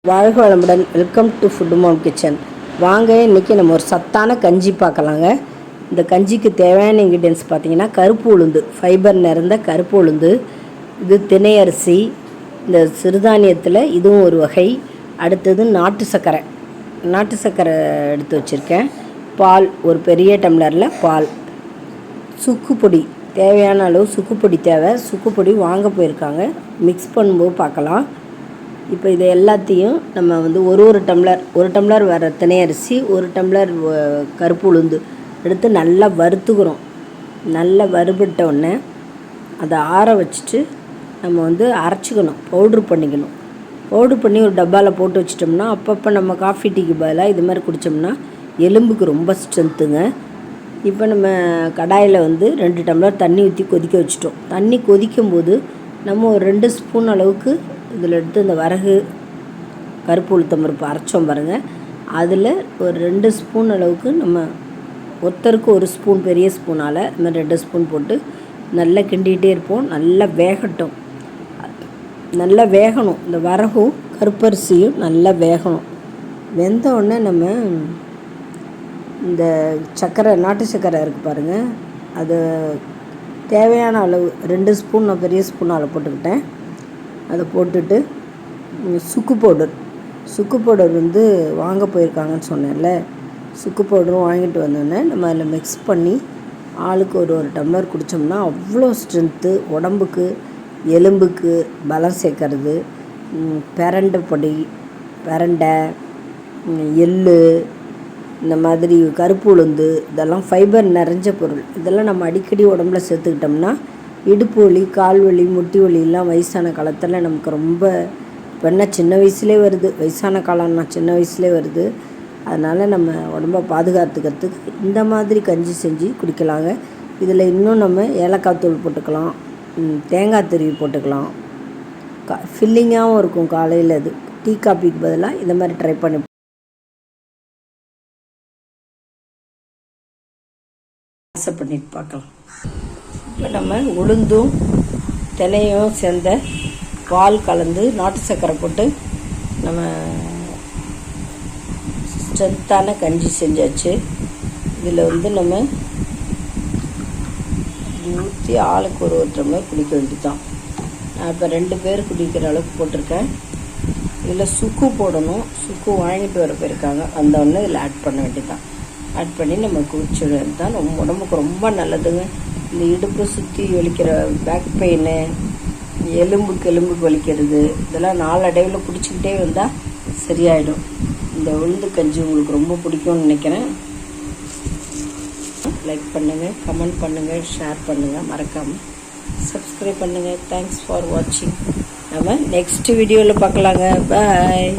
வாழ்க வளமுடன். Welcome to food mom kitchen. வாங்க, இன்றைக்கி நம்ம ஒரு சத்தான கஞ்சி பார்க்கலாங்க. இந்த கஞ்சிக்கு தேவையான இன்க்ரீடியன்ஸ் பார்த்திங்கன்னா கருப்பு உளுந்து, ஃபைபர் நிறைந்த கருப்பு உளுந்து, இது தினை அரிசி, இந்த சிறுதானியத்தில் இதுவும் ஒரு வகை. அடுத்தது நாட்டு சர்க்கரை எடுத்து வச்சுருக்கேன். பால், ஒரு பெரிய டம்ளரில் பால், சுக்குப்பொடி, தேவையான அளவு சுக்குப்பொடி தேவை. சுக்குப்பொடி வாங்க போயிருக்காங்க, மிக்ஸ் பண்ணும்போது பார்க்கலாம். இப்போ இதை எல்லாத்தையும் நம்ம ஒரு டம்ளர் வர தினை அரிசி, ஒரு டம்ளர் கருப்பு உளுந்து எடுத்து நல்லா வறுத்துக்கிறோம். நல்லா வறுபட்ட உடனே அதை ஆற வச்சுட்டு நம்ம அரைச்சிக்கணும், பவுட்ரு பண்ணிக்கணும். பவுட்ரு பண்ணி ஒரு டப்பாவில் போட்டு வச்சிட்டோம்னா அப்பப்போ நம்ம காஃபி டீக்கு பதிலாக இது மாதிரி குடித்தோம்னா எலும்புக்கு ரொம்ப ஸ்ட்ரென்த்துங்க. இப்போ நம்ம கடாயில் 2 டம்ளர் தண்ணி ஊற்றி கொதிக்க வச்சிட்டோம். தண்ணி கொதிக்கும்போது நம்ம ஒரு 2 ஸ்பூன் அளவுக்கு இதில் எடுத்து இந்த வரகு கருப்பு உளுத்தம் பருப்பு அரைச்சோம் பாருங்கள், அதில் ஒரு 2 ஸ்பூன் அளவுக்கு நம்ம ஒருத்தருக்கு 1 ஸ்பூன், பெரிய ஸ்பூனால் இந்த மாதிரி 2 ஸ்பூன் போட்டு நல்லா கிண்டிகிட்டே இருப்போம். நல்லா வேகட்டும், நல்லா வேகணும். இந்த வரகும் கருப்பரிசியும் நல்லா வேகணும். வெந்த உடனே நம்ம இந்த சர்க்கரை, நாட்டு சர்க்கரை இருக்குது பாருங்கள், அது தேவையான அளவு 2 ஸ்பூன் நான் பெரிய ஸ்பூனால் போட்டுக்கிட்டேன். அதை போட்டுட்டு சுக்கு பவுடர் வாங்க போயிருக்காங்கன்னு சொன்னேன்ல, சுக்கு பவுடரும் வாங்கிட்டு வந்தோடனே நம்ம அதில் மிக்ஸ் பண்ணி ஆளுக்கு ஒரு டம்ளர் குடித்தோம்னா அவ்வளோ ஸ்ட்ரென்த்து, உடம்புக்கு எலும்புக்கு பலம் சேர்க்கறது. பிரண்டை, எள்ளு, இந்த மாதிரி கருப்பு உளுந்து, இதெல்லாம் ஃபைபர் நிறைஞ்ச பொருள். இதெல்லாம் நம்ம அடிக்கடி உடம்புல சேர்த்துக்கிட்டோம்னா இடுப்பு வலி, கால் வலி, முட்டி வலியெல்லாம் வயசான காலத்தில் நமக்கு ரொம்ப, இப்போ சின்ன வயசுலேயே வருது, வயசான காலம்னா சின்ன வயசுலேயே வருது. அதனால் நம்ம உடம்பை பாதுகாத்துக்கிறதுக்கு இந்த மாதிரி கஞ்சி செஞ்சு குடிக்கலாங்க. இதில் இன்னும் நம்ம ஏலக்காய் தூள் போட்டுக்கலாம், தேங்காய் துருவி போட்டுக்கலாம். ஃபில்லிங்காகவும் இருக்கும். காலையில் அது டீ காப்பிக்கு பதிலாக இந்த மாதிரி ட்ரை பண்ணி பண்ணிட்டு பார்க்கலாம். இப்போ நம்ம உளுந்தும் தினையும் சேர்ந்த பால் கலந்து நாட்டு சர்க்கரை போட்டு நம்ம ஸ்ட்ரென்த்தான கஞ்சி செஞ்சாச்சு. இதில் நம்ம ஊற்றி ஆளுக்கு ஒரு டம்ளர் குடிக்க வேண்டியதுதான். நான் இப்போ 2 பேர் குடிக்கிற அளவுக்கு போட்டிருக்கேன். இதில் சுக்கு போடணும். சுக்கு வாங்கிட்டு வர போயிருக்காங்க, வந்தோடனே இதில் ஆட் பண்ண வேண்டியதுதான். ஆட் பண்ணி நம்ம குடிச்சிடுறது தான் நம்ம உடம்புக்கு ரொம்ப நல்லதுங்க. இந்த இடுப்பு சுற்றி வலிக்கிற பேக் பெயின், எலும்புக்கு வலிக்கிறது, இதெல்லாம் நாளடைவில் குடிச்சிக்கிட்டே வந்தால் சரியாயிடும். இந்த உளுந்து கஞ்சி உங்களுக்கு ரொம்ப பிடிக்கும்னு நினைக்கிறேன். லைக் பண்ணுங்கள், கமெண்ட் பண்ணுங்கள், ஷேர் பண்ணுங்கள், மறக்காமல் சப்ஸ்கிரைப் பண்ணுங்கள். தேங்க்ஸ் ஃபார் வாட்சிங். நம்ம நெக்ஸ்ட் வீடியோவில் பார்க்கலாங்க. பாய்.